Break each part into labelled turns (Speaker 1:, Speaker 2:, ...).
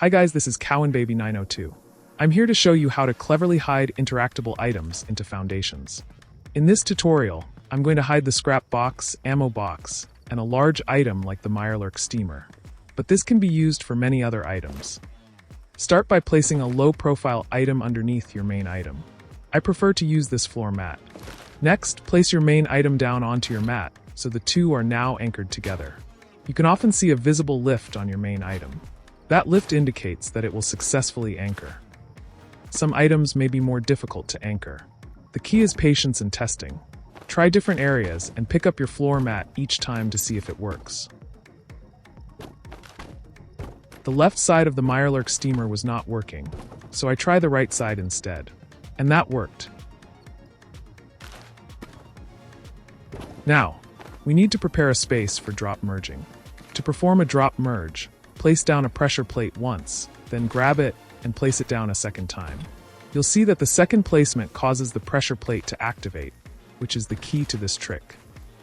Speaker 1: Hi guys, this is CowanBaby902. I'm here to show you how to cleverly hide interactable items into foundations. In this tutorial, I'm going to hide the Scrapbox, ammo box, and a large item like the Mirelurk Steamer. But this can be used for many other items. Start by placing a low-profile item underneath your main item. I prefer to use this floor mat. Next, place your main item down onto your mat, so the two are now anchored together. You can often see a visible lift on your main item. That lift indicates that it will successfully anchor. Some items may be more difficult to anchor. The key is patience and testing. Try different areas and pick up your floor mat each time to see if it works. The left side of the Mirelurk Steamer was not working, so I tried the right side instead. And that worked. Now, we need to prepare a space for drop merging. To perform a drop merge, place down a pressure plate once, then grab it and place it down a second time. You'll see that the second placement causes the pressure plate to activate, which is the key to this trick.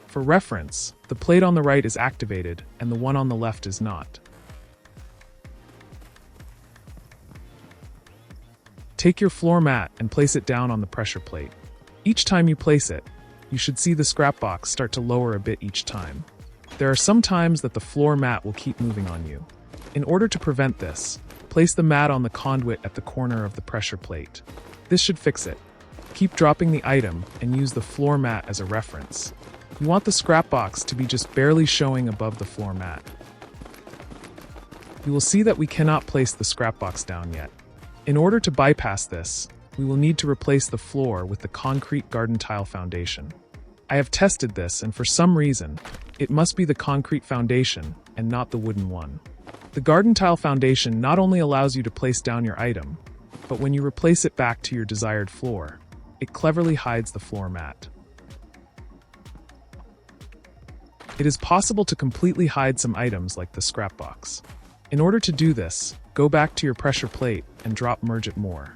Speaker 1: For reference, the plate on the right is activated and the one on the left is not. Take your floor mat and place it down on the pressure plate. Each time you place it, you should see the Scrapbox start to lower a bit each time. There are some times that the floor mat will keep moving on you. In order to prevent this, place the mat on the conduit at the corner of the pressure plate. This should fix it. Keep dropping the item and use the floor mat as a reference. You want the Scrapbox to be just barely showing above the floor mat. You will see that we cannot place the Scrapbox down yet. In order to bypass this, we will need to replace the floor with the concrete garden tile foundation. I have tested this, and for some reason, it must be the concrete foundation and not the wooden one. The garden tile foundation not only allows you to place down your item, but when you replace it back to your desired floor, it cleverly hides the floor mat. It is possible to completely hide some items like the Scrapbox. In order to do this, go back to your pressure plate and drop merge it more.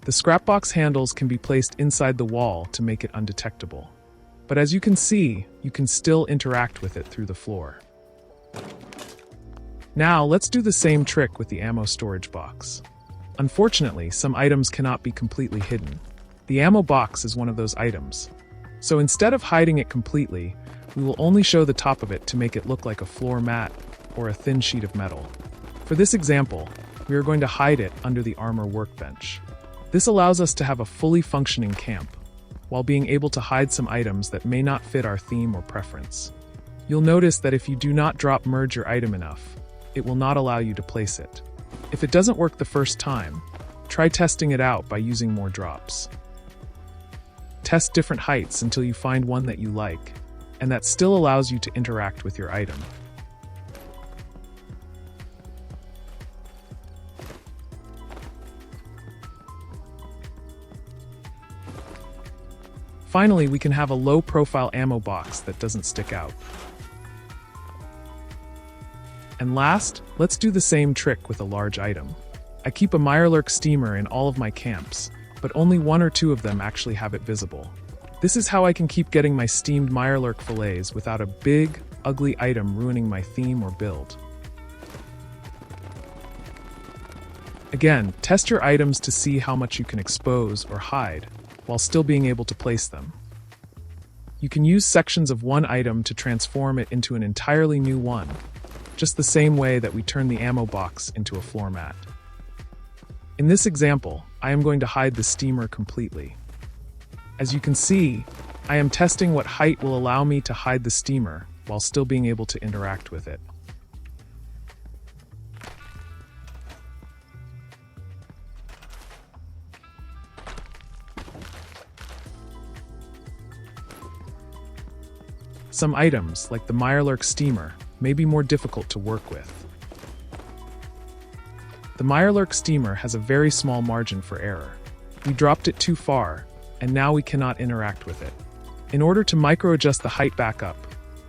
Speaker 1: The Scrapbox handles can be placed inside the wall to make it undetectable. But as you can see, you can still interact with it through the floor. Now, let's do the same trick with the ammo storage box. Unfortunately, some items cannot be completely hidden. The ammo box is one of those items. So instead of hiding it completely, we will only show the top of it to make it look like a floor mat or a thin sheet of metal. For this example, we are going to hide it under the armor workbench. This allows us to have a fully functioning camp, while being able to hide some items that may not fit our theme or preference. You'll notice that if you do not drop merge your item enough, it will not allow you to place it. If it doesn't work the first time, try testing it out by using more drops. Test different heights until you find one that you like, and that still allows you to interact with your item. Finally, we can have a low-profile ammo box that doesn't stick out. And last, let's do the same trick with a large item. I keep a Mirelurk Steamer in all of my camps, but only one or two of them actually have it visible. This is how I can keep getting my steamed Mirelurk fillets without a big, ugly item ruining my theme or build. Again, test your items to see how much you can expose or hide, while still being able to place them. You can use sections of one item to transform it into an entirely new one, just the same way that we turn the ammo box into a floor mat. In this example, I am going to hide the steamer completely. As you can see, I am testing what height will allow me to hide the steamer while still being able to interact with it. Some items, like the Mirelurk Steamer, may be more difficult to work with. The Mirelurk Steamer has a very small margin for error. We dropped it too far, and now we cannot interact with it. In order to micro-adjust the height back up,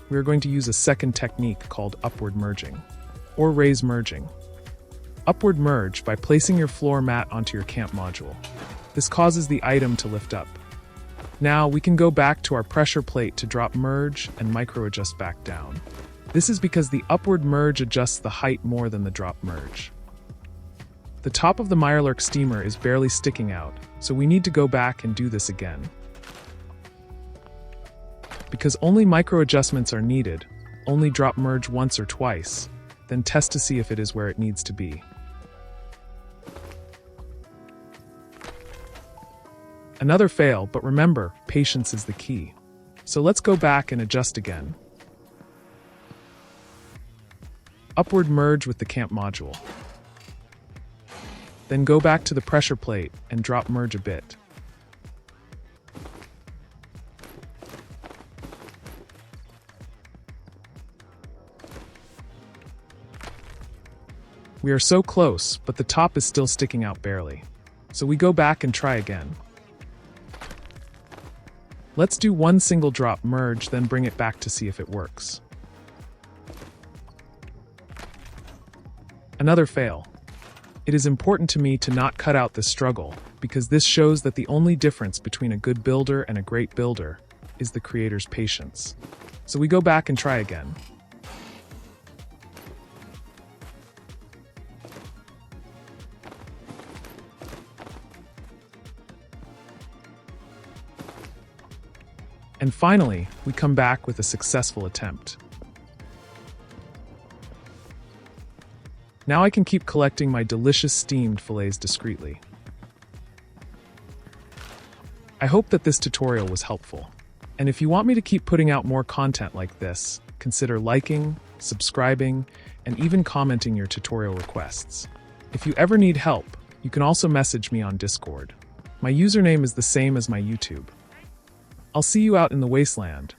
Speaker 1: we are going to use a second technique called upward merging, or raise merging. Upward merge by placing your floor mat onto your camp module. This causes the item to lift up. Now we can go back to our pressure plate to drop merge and micro-adjust back down. This is because the upward merge adjusts the height more than the drop merge. The top of the Mirelurk Steamer is barely sticking out, so we need to go back and do this again. Because only micro adjustments are needed, only drop merge once or twice, then test to see if it is where it needs to be. Another fail, but remember, patience is the key. So let's go back and adjust again. Upward merge with the camp module. Then go back to the pressure plate and drop merge a bit. We are so close, but the top is still sticking out barely. So we go back and try again. Let's do one single drop merge, then bring it back to see if it works. Another fail. It is important to me to not cut out this struggle, because this shows that the only difference between a good builder and a great builder is the creator's patience. So we go back and try again. And finally, we come back with a successful attempt. Now I can keep collecting my delicious steamed fillets discreetly. I hope that this tutorial was helpful. And if you want me to keep putting out more content like this, consider liking, subscribing, and even commenting your tutorial requests. If you ever need help, you can also message me on Discord. My username is the same as my YouTube. I'll see you out in the wasteland.